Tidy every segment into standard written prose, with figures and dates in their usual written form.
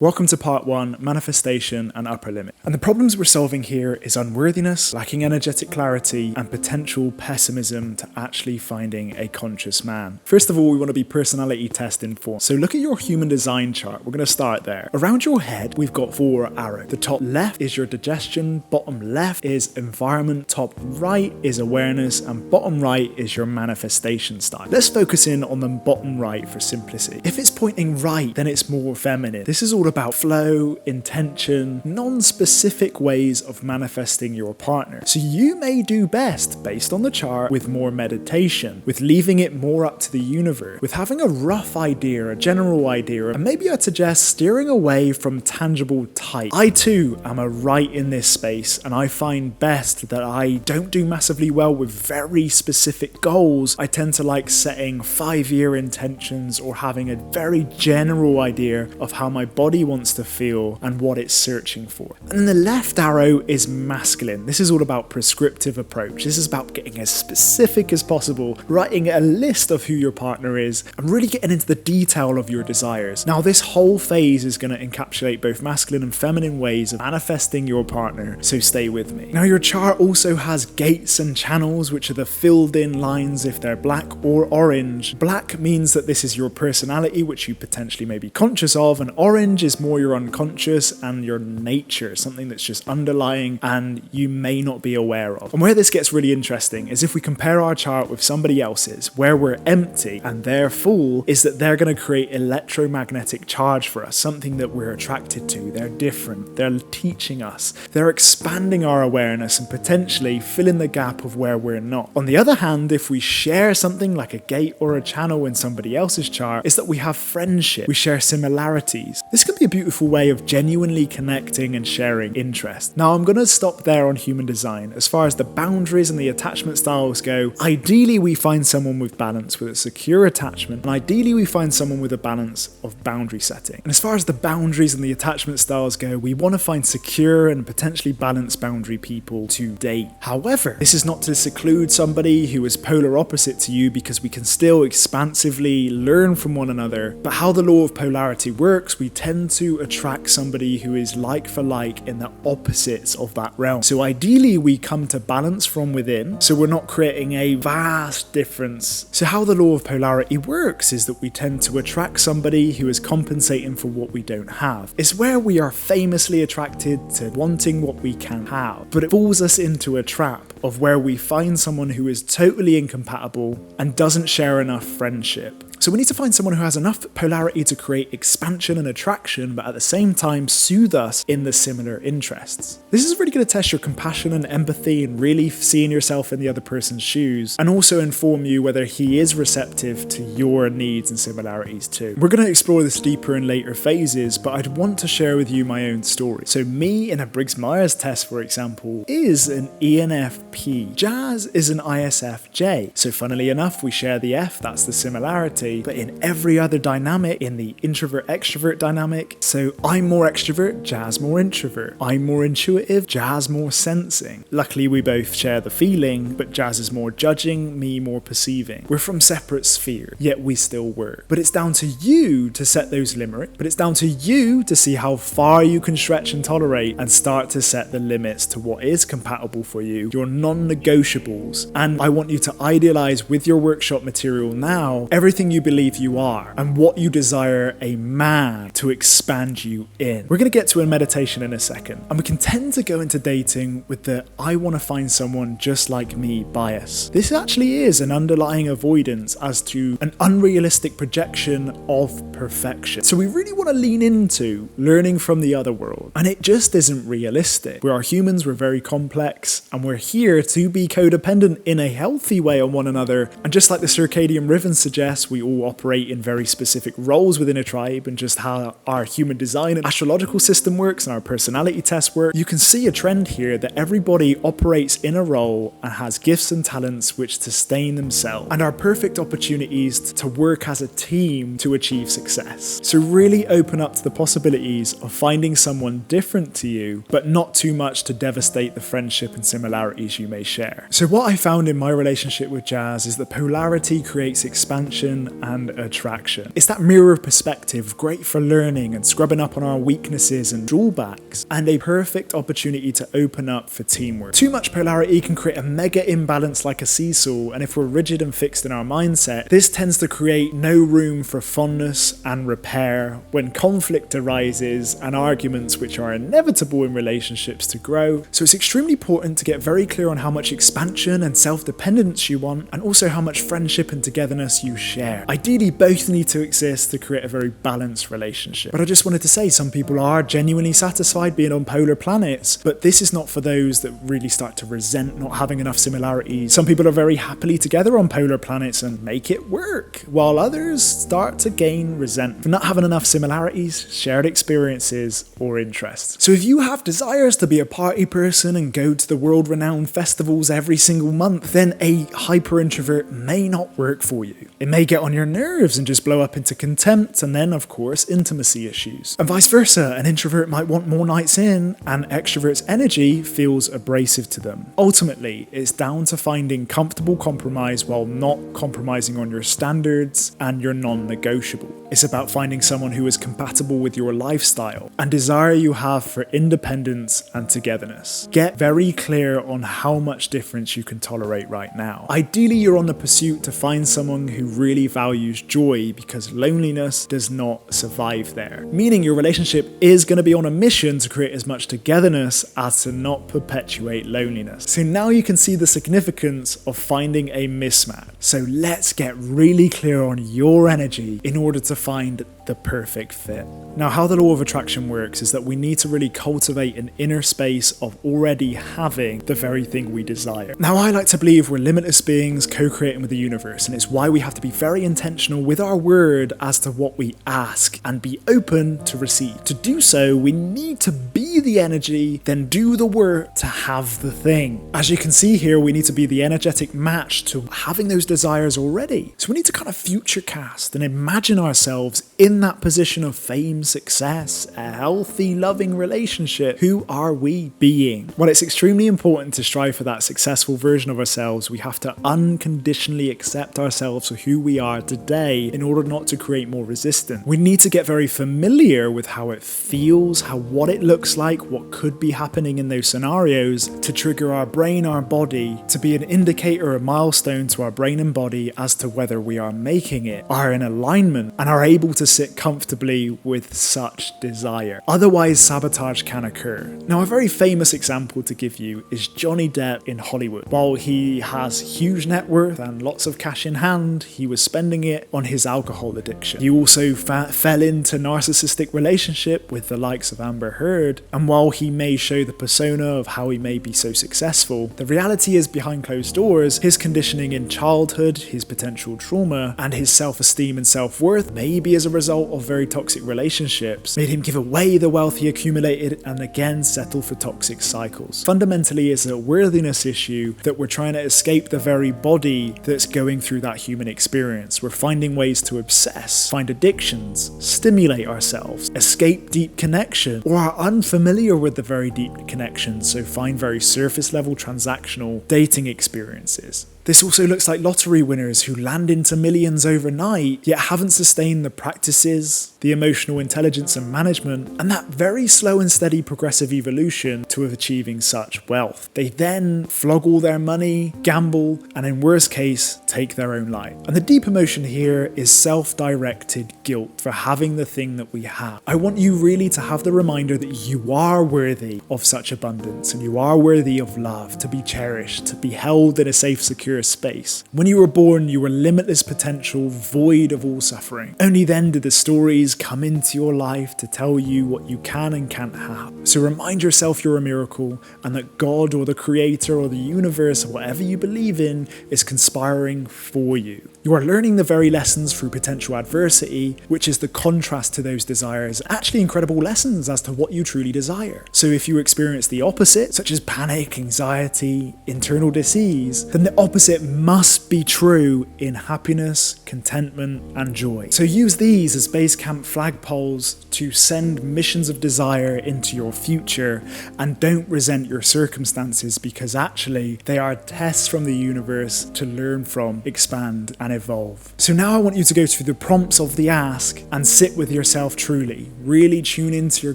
Welcome to part 1, manifestation and upper limit. And the problems we're solving here is unworthiness, lacking energetic clarity, and potential pessimism to actually finding a conscious man. First of all, we want to be personality test informed. So look at your human design chart. We're going to start there. Around your head, we've got 4 arrows. The top left is your digestion, bottom left is environment, top right is awareness, and bottom right is your manifestation style. Let's focus in on the bottom right for simplicity. If it's pointing right, then it's more feminine. This is all about flow, intention, non-specific ways of manifesting your partner. So you may do best, based on the chart, with more meditation, with leaving it more up to the universe, with having a rough idea, a general idea, and maybe I'd suggest steering away from tangible type. I too am a right in this space, and I find best that I don't do massively well with very specific goals. I tend to like setting 5-year intentions or having a very general idea of how my body wants to feel and what it's searching for. And the left arrow is masculine. This is all about prescriptive approach. This is about getting as specific as possible, writing a list of who your partner is, and really getting into the detail of your desires. Now, this whole phase is going to encapsulate both masculine and feminine ways of manifesting your partner, so stay with me. Now, your chart also has gates and channels, which are the filled in lines if they're black or orange. Black means that this is your personality, which you potentially may be conscious of, and orange is more your unconscious and your nature, something that's just underlying and you may not be aware of. And where this gets really interesting is if we compare our chart with somebody else's, where we're empty and they're full, is that they're going to create electromagnetic charge for us, something that we're attracted to. They're different, they're teaching us, they're expanding our awareness and potentially filling the gap of where we're not. On the other hand, if we share something like a gate or a channel in somebody else's chart, is that we have friendship, we share similarities. This can be a beautiful way of genuinely connecting and sharing interest. Now, I'm going to stop there on human design. As far as the boundaries and the attachment styles go, ideally we find someone with balance, with a secure attachment, and ideally we find someone with a balance of boundary setting. And as far as the boundaries and the attachment styles go, we want to find secure and potentially balanced boundary people to date. However, this is not to seclude somebody who is polar opposite to you, because we can still expansively learn from one another. But how the law of polarity works, we tend to attract somebody who is like for like in the opposites of that realm. So ideally we come to balance from within, so we're not creating a vast difference. So how the law of polarity works is that we tend to attract somebody who is compensating for what we don't have. It's where we are famously attracted to wanting what we can have, but it falls us into a trap of where we find someone who is totally incompatible and doesn't share enough friendship. So we need to find someone who has enough polarity to create expansion and attraction, but at the same time soothe us in the similar interests. This is really going to test your compassion and empathy and really seeing yourself in the other person's shoes, and also inform you whether he is receptive to your needs and similarities too. We're going to explore this deeper in later phases, but I'd want to share with you my own story. So me in a Briggs-Myers test, for example, is an ENFP. Jazz is an ISFJ. So funnily enough, we share the F, that's the similarity. But in every other dynamic, in the introvert-extrovert dynamic, so I'm more extrovert, Jazz more introvert. I'm more intuitive, Jazz more sensing. Luckily, we both share the feeling, but Jazz is more judging, me more perceiving. We're from separate spheres, yet we still work. But it's down to you to set those limits, but it's down to you to see how far you can stretch and tolerate and start to set the limits to what is compatible for you, your non-negotiables. And I want you to idealize with your workshop material now, everything you believe you are and what you desire a man to expand you in. We're going to get to a meditation in a second, and we can tend to go into dating with the I want to find someone just like me bias. This actually is an underlying avoidance as to an unrealistic projection of perfection. So we really want to lean into learning from the other world, and it just isn't realistic. We are humans, we're very complex, and we're here to be codependent in a healthy way on one another. And just like the circadian rhythm suggests, we all operate in very specific roles within a tribe, and just how our human design and astrological system works and our personality test work, you can see a trend here that everybody operates in a role and has gifts and talents which sustain themselves and are perfect opportunities to work as a team to achieve success. So really open up to the possibilities of finding someone different to you, but not too much to devastate the friendship and similarities you may share. So what I found in my relationship with Jazz is that polarity creates expansion and attraction. It's that mirror perspective, great for learning and scrubbing up on our weaknesses and drawbacks, and a perfect opportunity to open up for teamwork. Too much polarity can create a mega imbalance like a seesaw, and if we're rigid and fixed in our mindset, this tends to create no room for fondness and repair when conflict arises and arguments which are inevitable in relationships to grow. So it's extremely important to get very clear on how much expansion and self-dependence you want, and also how much friendship and togetherness you share. Ideally, both need to exist to create a very balanced relationship. But I just wanted to say, some people are genuinely satisfied being on polar planets, but this is not for those that really start to resent not having enough similarities. Some people are very happily together on polar planets and make it work, while others start to gain resentment for not having enough similarities, shared experiences, or interests. So if you have desires to be a party person and go to the world-renowned festivals every single month, then a hyper-introvert may not work for you. It may get on your nerves and just blow up into contempt, and then of course intimacy issues. And vice versa, an introvert might want more nights in, and extrovert's energy feels abrasive to them. Ultimately, it's down to finding comfortable compromise while not compromising on your standards and your non-negotiable. It's about finding someone who is compatible with your lifestyle and desire you have for independence and togetherness. Get very clear on how much difference you can tolerate right now. Ideally, you're on the pursuit to find someone who really values joy, because loneliness does not survive there. Meaning your relationship is going to be on a mission to create as much togetherness as to not perpetuate loneliness. So now you can see the significance of finding a mismatch. So let's get really clear on your energy in order to find the perfect fit. Now, how the law of attraction works is that we need to really cultivate an inner space of already having the very thing we desire. Now, I like to believe we're limitless beings co-creating with the universe, and it's why we have to be very intentional with our word as to what we ask and be open to receive. To do so, we need to be the energy, then do the work to have the thing. As you can see here, we need to be the energetic match to having those desires already. So we need to kind of future cast and imagine ourselves in that position of fame, success, a healthy, loving relationship. Who are we being? Well, it's extremely important to strive for that successful version of ourselves. We have to unconditionally accept ourselves for who we are today in order not to create more resistance. We need to get very familiar with how it feels, what it looks like, what could be happening in those scenarios to trigger our brain, our body, to be an indicator, a milestone to our brain and body as to whether we are making it, are in alignment, and are able to sit comfortably with such desire. Otherwise, sabotage can occur. Now, a very famous example to give you is Johnny Depp in Hollywood. While he has huge net worth and lots of cash in hand, he was spending it on his alcohol addiction. He also fell into narcissistic relationship with the likes of Amber Heard, and while he may show the persona of how he may be so successful, the reality is behind closed doors, his conditioning in childhood, his potential trauma, and his self-esteem and self-worth, maybe as a result of very toxic relationships, made him give away the wealth he accumulated and again settle for toxic cycles. Fundamentally, it's a worthiness issue that we're trying to escape the very body that's going through that human experience. We're finding ways to obsess, find addictions, stimulate ourselves, escape deep connection, or are unfamiliar with the very deep connections, so find very surface level transactional dating experiences. This also looks like lottery winners who land into millions overnight, yet haven't sustained the practices, the emotional intelligence and management, and that very slow and steady progressive evolution to achieving such wealth. They then flog all their money, gamble, and in worst case, take their own life. And the deep emotion here is self-directed guilt for having the thing that we have. I want you really to have the reminder that you are worthy of such abundance, and you are worthy of love, to be cherished, to be held in a safe, secure space. When you were born, you were limitless potential, void of all suffering. Only then did the stories come into your life to tell you what you can and can't have. So remind yourself you're a miracle, and that God or the creator or the universe or whatever you believe in is conspiring for you. You are learning the very lessons through potential adversity, which is the contrast to those desires, actually incredible lessons as to what you truly desire. So if you experience the opposite, such as panic, anxiety, internal disease, then the opposite opposite must be true in happiness, contentment, and joy. So use these as base camp flagpoles to send missions of desire into your future, and don't resent your circumstances, because actually they are tests from the universe to learn from, expand, and evolve. So now I want you to go through the prompts of the ask and sit with yourself truly. Really tune into your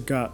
gut.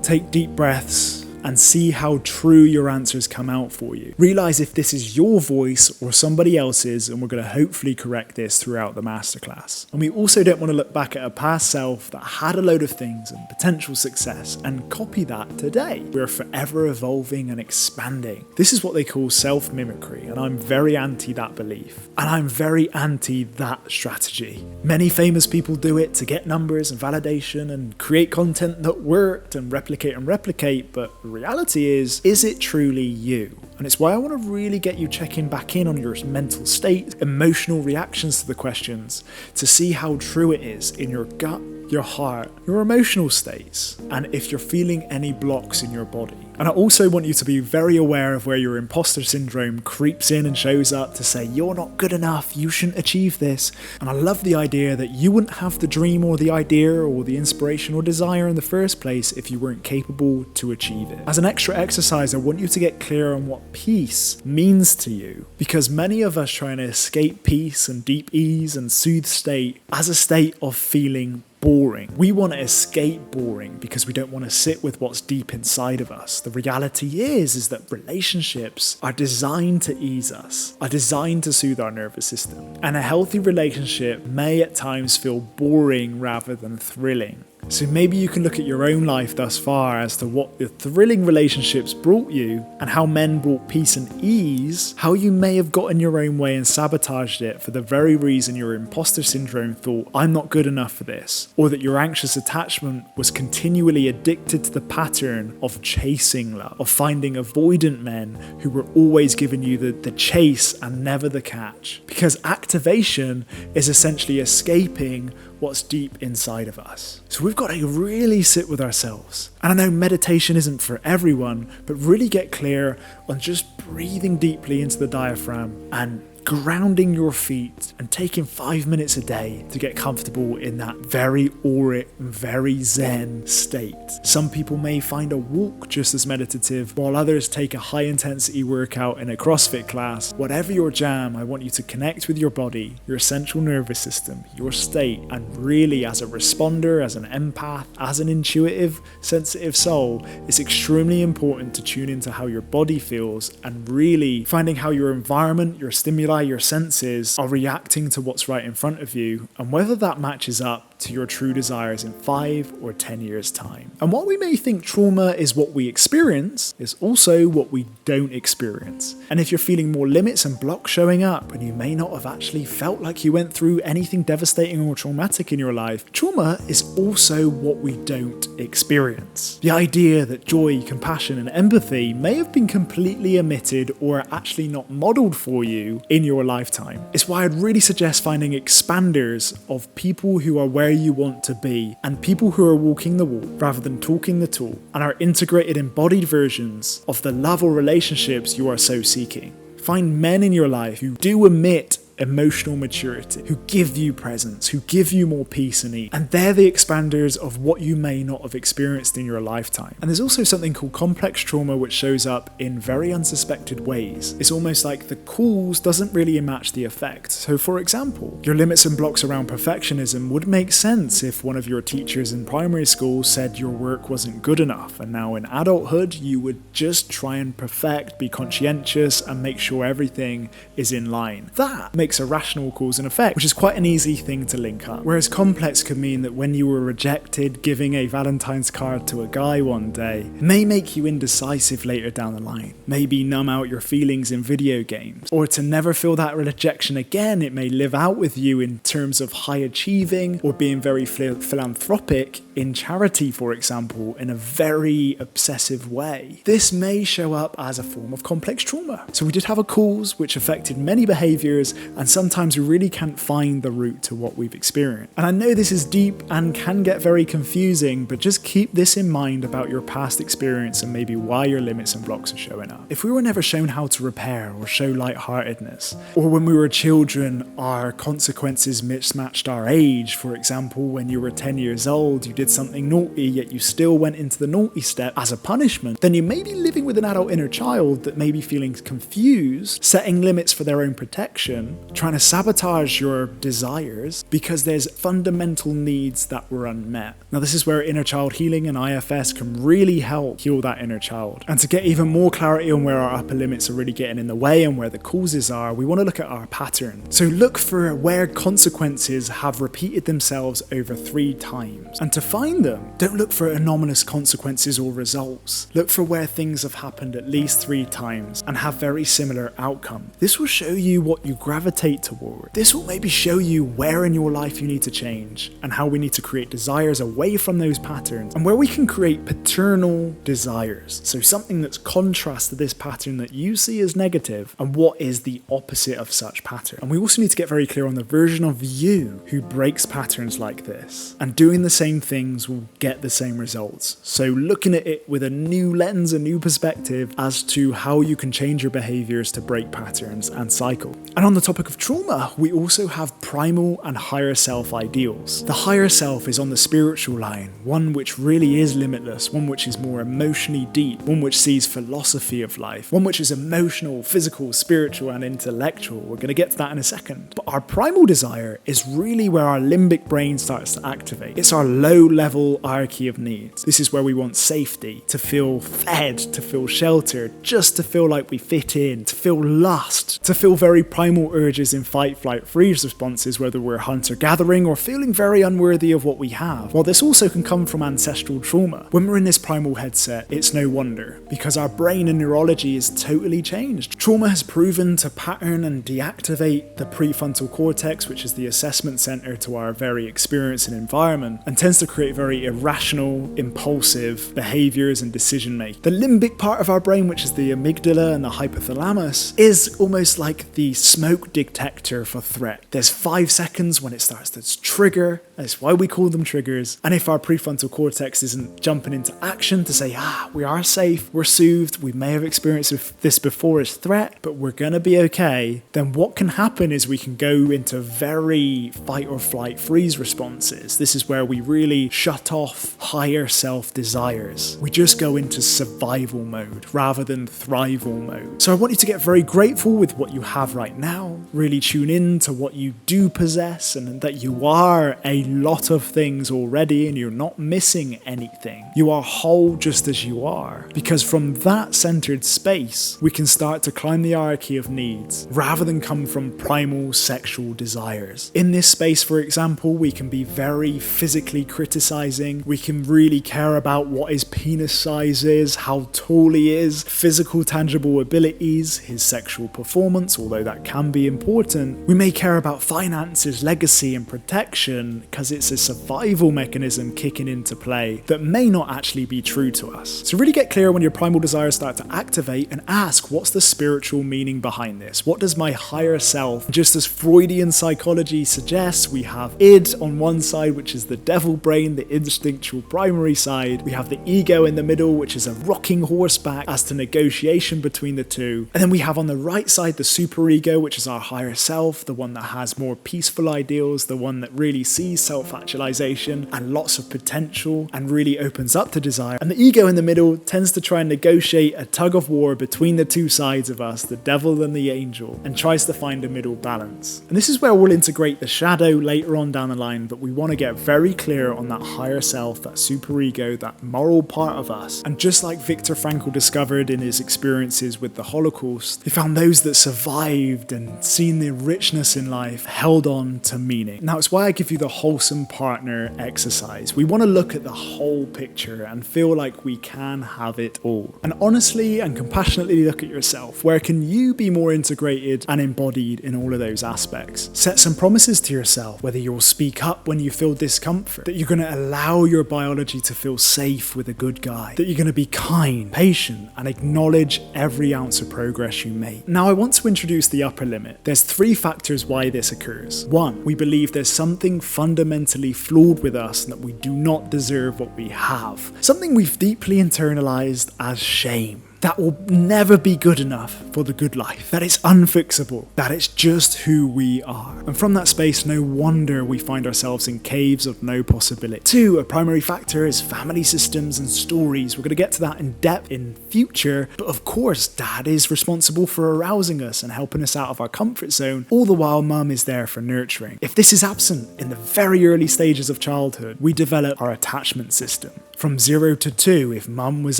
Take deep breaths and see how true your answers come out for you. Realize if this is your voice or somebody else's, and we're going to hopefully correct this throughout the masterclass. And we also don't want to look back at a past self that had a load of things and potential success and copy that today. We're forever evolving and expanding. This is what they call self-mimicry, and I'm very anti that belief. And I'm very anti that strategy. Many famous people do it to get numbers and validation and create content that worked and replicate, but reality is it truly you? And it's why I want to really get you checking back in on your mental state, emotional reactions to the questions, to see how true it is in your gut, your heart, your emotional states, and if you're feeling any blocks in your body. And I also want you to be very aware of where your imposter syndrome creeps in and shows up to say, you're not good enough, you shouldn't achieve this. And I love the idea that you wouldn't have the dream or the idea or the inspiration or desire in the first place if you weren't capable to achieve it. As an extra exercise, I want you to get clear on what peace means to you, because many of us try to escape peace and deep ease and soothed state as a state of feeling boring. We want to escape boring because we don't want to sit with what's deep inside of us. The reality is that relationships are designed to ease us, are designed to soothe our nervous system. And a healthy relationship may at times feel boring rather than thrilling. So maybe you can look at your own life thus far as to what the thrilling relationships brought you and how men brought peace and ease, how you may have got in your own way and sabotaged it for the very reason your imposter syndrome thought, I'm not good enough for this, or that your anxious attachment was continually addicted to the pattern of chasing love, of finding avoidant men who were always giving you the chase and never the catch. Because activation is essentially escaping what's deep inside of us. So we've got to really sit with ourselves. And I know meditation isn't for everyone, but really get clear on just breathing deeply into the diaphragm and grounding your feet and taking 5 minutes a day to get comfortable in that very auric, very zen state. Some people may find a walk just as meditative, while others take a high intensity workout in a CrossFit class. Whatever your jam, I want you to connect with your body, your central nervous system, your state, and really as a responder, as an empath, as an intuitive, sensitive soul, it's extremely important to tune into how your body feels and really finding how your environment, your stimuli, your senses are reacting to what's right in front of you, and whether that matches up to your true desires in 5 or 10 years' time. And while we may think trauma is what we experience, it's also what we don't experience. And if you're feeling more limits and blocks showing up, and you may not have actually felt like you went through anything devastating or traumatic in your life, trauma is also what we don't experience. The idea that joy, compassion, and empathy may have been completely omitted or are actually not modeled for you in your lifetime. It's why I'd really suggest finding expanders of people who are where you want to be, and people who are walking the walk rather than talking the talk, and are integrated embodied versions of the love or relationships you are so seeking. Find men in your life who do emit emotional maturity, who give you presence, who give you more peace and ease. And they're the expanders of what you may not have experienced in your lifetime. And there's also something called complex trauma, which shows up in very unsuspected ways. It's almost like the cause doesn't really match the effect. So for example, your limits and blocks around perfectionism would make sense if one of your teachers in primary school said your work wasn't good enough, and now in adulthood you would just try and perfect, be conscientious, and make sure everything is in line. That makes a rational cause and effect, which is quite an easy thing to link up. Whereas complex could mean that when you were rejected, giving a Valentine's card to a guy one day may make you indecisive later down the line. Maybe numb out your feelings in video games. Or to never feel that rejection again, it may live out with you in terms of high achieving or being very philanthropic in charity, for example, in a very obsessive way. This may show up as a form of complex trauma. So we did have a cause which affected many behaviors and sometimes we really can't find the root to what we've experienced. And I know this is deep and can get very confusing, but just keep this in mind about your past experience and maybe why your limits and blocks are showing up. If we were never shown how to repair or show lightheartedness, or when we were children, our consequences mismatched our age. For example, when you were 10 years old, you did something naughty, yet you still went into the naughty step as a punishment, then you may be living with an adult inner child that may be feeling confused, setting limits for their own protection, trying to sabotage your desires because there's fundamental needs that were unmet. Now, this is where inner child healing and IFS can really help heal that inner child. And to get even more clarity on where our upper limits are really getting in the way and where the causes are, we want to look at our pattern. So look for where consequences have repeated themselves over 3 times. And to find them, don't look for anomalous consequences or results. Look for where things have happened at least 3 times and have very similar outcomes. This will show you what you gravitate toward. This will maybe show you where in your life you need to change and how we need to create desires away from those patterns and where we can create paternal desires. So something that's contrast to this pattern that you see as negative and what is the opposite of such pattern. And we also need to get very clear on the version of you who breaks patterns like this. And doing the same things will get the same results. So looking at it with a new lens, a new perspective as to how you can change your behaviors to break patterns and cycle. And on the topic of trauma, we also have primal and higher self ideals. The higher self is on the spiritual line, one which really is limitless, one which is more emotionally deep, one which sees philosophy of life, one which is emotional, physical, spiritual, and intellectual. We're going to get to that in a second. But our primal desire is really where our limbic brain starts to activate. It's our low-level hierarchy of needs. This is where we want safety, to feel fed, to feel sheltered, just to feel like we fit in, to feel lust, to feel very primal urges in fight, flight, freeze responses, whether we're hunter-gathering or feeling very unworthy of what we have. While this also can come from ancestral trauma, when we're in this primal headset, it's no wonder, because our brain and neurology is totally changed. Trauma has proven to pattern and deactivate the prefrontal cortex, which is the assessment center to our very experience and environment, and tends to create very irrational, impulsive behaviors and decision making. The limbic part of our brain, which is the amygdala and the hypothalamus, is almost like the smoke detector for threat. There's 5 seconds when it starts to trigger. That's why we call them triggers. And if our prefrontal cortex isn't jumping into action to say, we are safe, we're soothed, we may have experienced this before as threat, but we're gonna be okay, then what can happen is we can go into very fight or flight freeze responses. This is where we really shut off higher self desires. We just go into survival mode rather than thrival mode. So I want you to get very grateful with what you have right now, really tune in to what you do possess and that you are a lot of things already and you're not missing anything. You are whole just as you are, because from that centered space, we can start to climb the hierarchy of needs rather than come from primal sexual desires. In this space, for example, we can be very physically criticizing. We can really care about what his penis size is, how tall he is, physical tangible abilities, his sexual performance, although that can be important. We may care about finances, legacy, and protection because it's a survival mechanism kicking into play that may not actually be true to us. So really get clear when your primal desires start to activate and ask, what's the spiritual meaning behind this? What does my higher self, just as Freudian psychology suggests, we have id on one side, which is the devil brain, the instinctual primary side. We have the ego in the middle, which is a rocking horseback as to negotiation between the two. And then we have on the right side the superego, which is our higher self, the one that has more peaceful ideals, the one that really sees self-actualization and lots of potential and really opens up to desire. And the ego in the middle tends to try and negotiate a tug of war between the two sides of us, the devil and the angel, and tries to find a middle balance. And this is where we'll integrate the shadow later on down the line, but we want to get very clear on that higher self, that superego, that moral part of us. And just like Viktor Frankl discovered in his experiences with the Holocaust, he found those that survived and seen the richness in life held on to meaning. Now it's why I give you the whole wholesome partner exercise. We want to look at the whole picture and feel like we can have it all. And honestly and compassionately look at yourself. Where can you be more integrated and embodied in all of those aspects? Set some promises to yourself, whether you'll speak up when you feel discomfort, that you're going to allow your biology to feel safe with a good guy, that you're going to be kind, patient, and acknowledge every ounce of progress you make. Now, I want to introduce the upper limit. There's 3 factors why this occurs. 1, we believe there's something fundamentally flawed with us and that we do not deserve what we have. Something we've deeply internalized as shame. That will never be good enough for the good life, that it's unfixable, that it's just who we are. And from that space, no wonder we find ourselves in caves of no possibility. 2, a primary factor is family systems and stories. We're going to get to that in depth in future, but of course, dad is responsible for arousing us and helping us out of our comfort zone, all the while mum is there for nurturing. If this is absent in the very early stages of childhood, we develop our attachment system. From 0 to 2, if mum was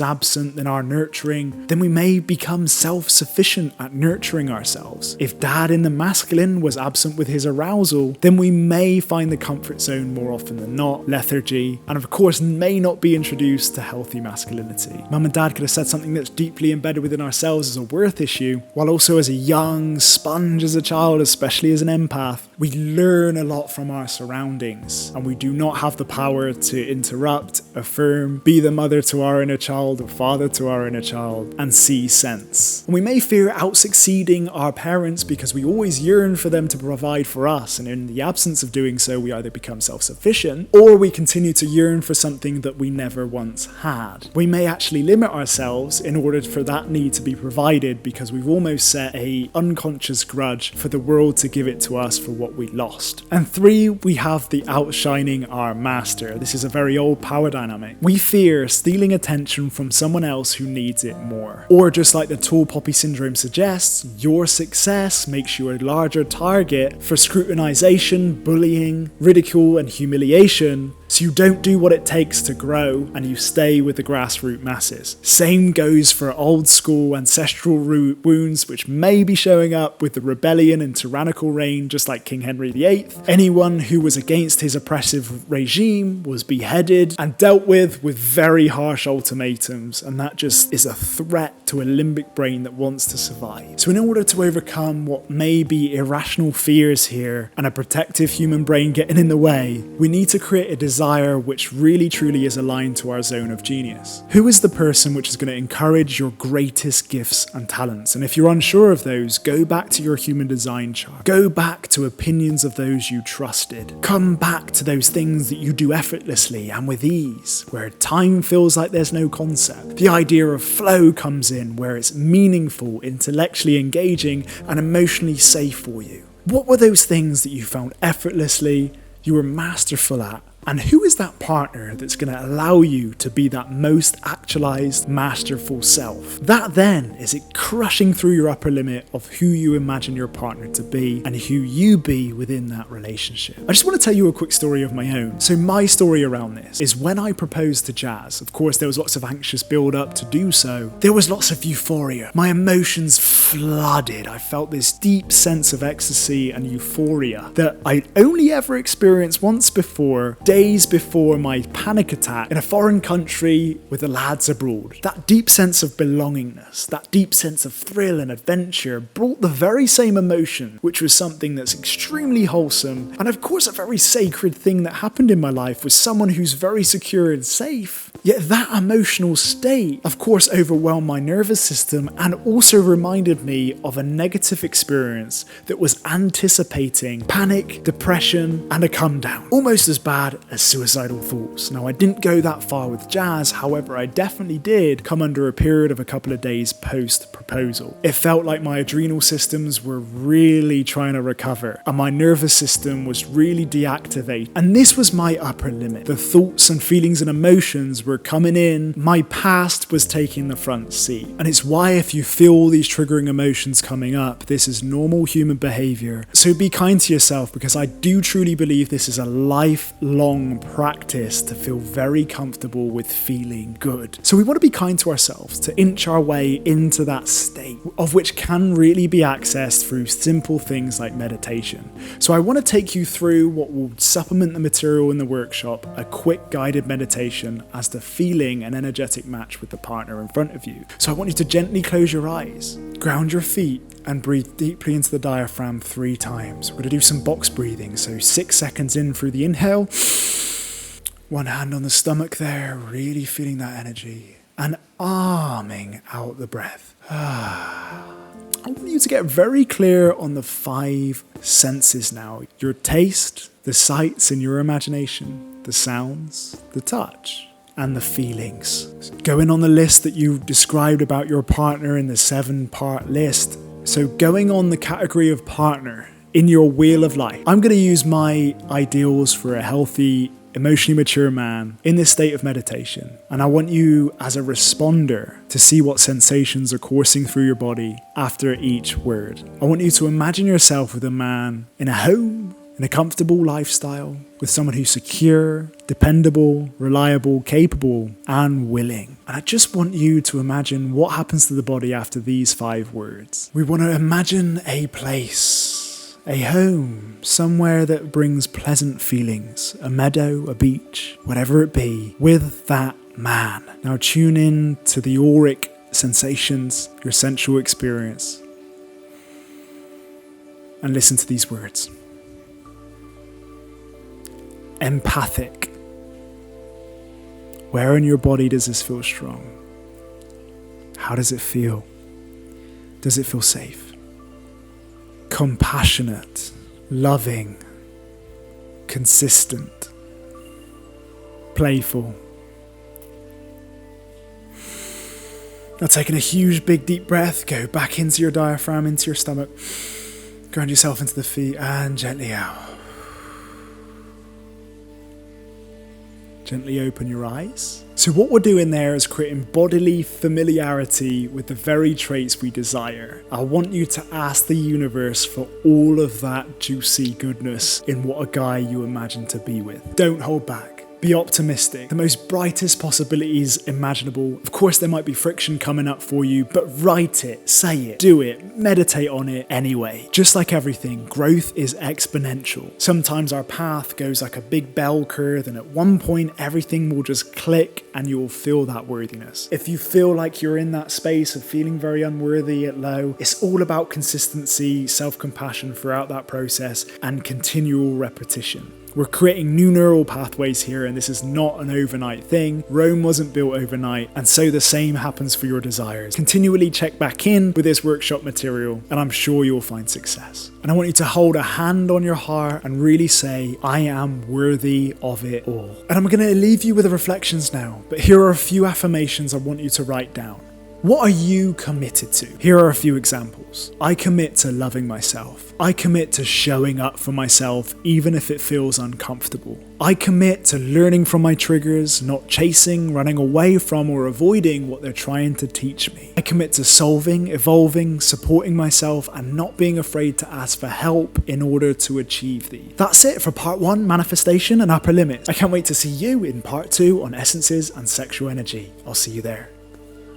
absent in our nurturing, then we may become self-sufficient at nurturing ourselves. If dad in the masculine was absent with his arousal, then we may find the comfort zone more often than not, lethargy, and of course may not be introduced to healthy masculinity. Mum and dad could have said something that's deeply embedded within ourselves as a worth issue, while also as a young sponge as a child, especially as an empath, we learn a lot from our surroundings, and we do not have the power to interrupt, affirm, be the mother to our inner child or father to our inner child, and see sense. And we may fear out-succeeding our parents because we always yearn for them to provide for us, and in the absence of doing so, we either become self-sufficient or we continue to yearn for something that we never once had. We may actually limit ourselves in order for that need to be provided because we've almost set a unconscious grudge for the world to give it to us for what we lost. And 3, we have the outshining our master. This is a very old power dynamic. We fear stealing attention from someone else who needs it more. Or just like the tall poppy syndrome suggests, your success makes you a larger target for scrutinization, bullying, ridicule, and humiliation, so you don't do what it takes to grow and you stay with the grassroots masses. Same goes for old school ancestral wounds which may be showing up with the rebellion and tyrannical reign, just like King Henry VIII. Anyone who was against his oppressive regime was beheaded and dealt with very harsh ultimatums, and that just is a threat to a limbic brain that wants to survive. So in order to overcome what may be irrational fears here and a protective human brain getting in the way, we need to create a desire which really truly is aligned to our zone of genius. Who is the person which is going to encourage your greatest gifts and talents? And if you're unsure of those, go back to your human design chart. Go back to opinions of those you trusted. Come back to those things that you do effortlessly and with ease, where time feels like there's no concept. The idea of flow comes in, where it's meaningful, intellectually engaging, and emotionally safe for you. What were those things that you found effortlessly, you were masterful at? And who is that partner that's going to allow you to be that most actualized, masterful self? That then is it crushing through your upper limit of who you imagine your partner to be and who you be within that relationship. I just want to tell you a quick story of my own. So my story around this is when I proposed to Jazz. Of course, there was lots of anxious build up to do so. There was lots of euphoria. My emotions flooded. I felt this deep sense of ecstasy and euphoria that I'd only ever experienced once before, days before my panic attack in a foreign country with the lads abroad. That deep sense of belongingness, that deep sense of thrill and adventure brought the very same emotion, which was something that's extremely wholesome and of course a very sacred thing that happened in my life with someone who's very secure and safe. Yet that emotional state, of course, overwhelmed my nervous system and also reminded me of a negative experience that was anticipating panic, depression, and a come down. Almost as bad as suicidal thoughts. Now, I didn't go that far with Jazz, however, I definitely did come under a period of a couple of days post-proposal. It felt like my adrenal systems were really trying to recover, and my nervous system was really deactivated. And this was my upper limit. The thoughts and feelings and emotions were were coming in, my past was taking the front seat. And it's why if you feel all these triggering emotions coming up, this is normal human behavior. So be kind to yourself, because I do truly believe this is a lifelong practice to feel very comfortable with feeling good. So we want to be kind to ourselves, to inch our way into that state, of which can really be accessed through simple things like meditation. So I want to take you through what will supplement the material in the workshop, a quick guided meditation as to feeling an energetic match with the partner in front of you. So I want you to gently close your eyes, ground your feet, and breathe deeply into the diaphragm 3 times. We're going to do some box breathing. So 6 seconds in through the inhale, 1 hand on the stomach there, really feeling that energy, and arming out the breath. I want you to get very clear on the 5 senses now. Your taste, the sights in your imagination, the sounds, the touch, and the feelings. Going on the list that you described about your partner in the 7-part list. So going on the category of partner in your wheel of life, I'm going to use my ideals for a healthy, emotionally mature man in this state of meditation. And I want you as a responder to see what sensations are coursing through your body after each word. I want you to imagine yourself with a man in a home, in a comfortable lifestyle, with someone who's secure, dependable, reliable, capable, and willing. And I just want you to imagine what happens to the body after these 5 words. We want to imagine a place, a home, somewhere that brings pleasant feelings, a meadow, a beach, whatever it be, with that man. Now tune in to the auric sensations, your sensual experience, and listen to these words. Empathic. Where in your body does this feel strong? How does it feel? Does it feel safe? Compassionate, loving, consistent, playful. Now taking a huge big deep breath, go back into your diaphragm, into your stomach, ground yourself into the feet and gently out. Gently open your eyes. So what we're doing there is creating bodily familiarity with the very traits we desire. I want you to ask the universe for all of that juicy goodness in what a guy you imagine to be with. Don't hold back. Be optimistic. The most brightest possibilities imaginable. Of course, there might be friction coming up for you, but write it, say it, do it, meditate on it anyway. Just like everything, growth is exponential. Sometimes our path goes like a big bell curve, and at one point, everything will just click and you will feel that worthiness. If you feel like you're in that space of feeling very unworthy at low, it's all about consistency, self-compassion throughout that process, and continual repetition. We're creating new neural pathways here, and this is not an overnight thing. Rome wasn't built overnight, and so the same happens for your desires. Continually check back in with this workshop material, and I'm sure you'll find success. And I want you to hold a hand on your heart and really say, I am worthy of it all. And I'm going to leave you with the reflections now, but here are a few affirmations I want you to write down. What are you committed to? Here are a few examples. I commit to loving myself. I commit to showing up for myself even if it feels uncomfortable. I commit to learning from my triggers, not chasing, running away from, or avoiding what they're trying to teach me. I commit to solving, evolving, supporting myself, and not being afraid to ask for help in order to achieve these. That's it for part 1, manifestation and upper limits. I can't wait to see you in part 2 on essences and sexual energy. I'll see you there.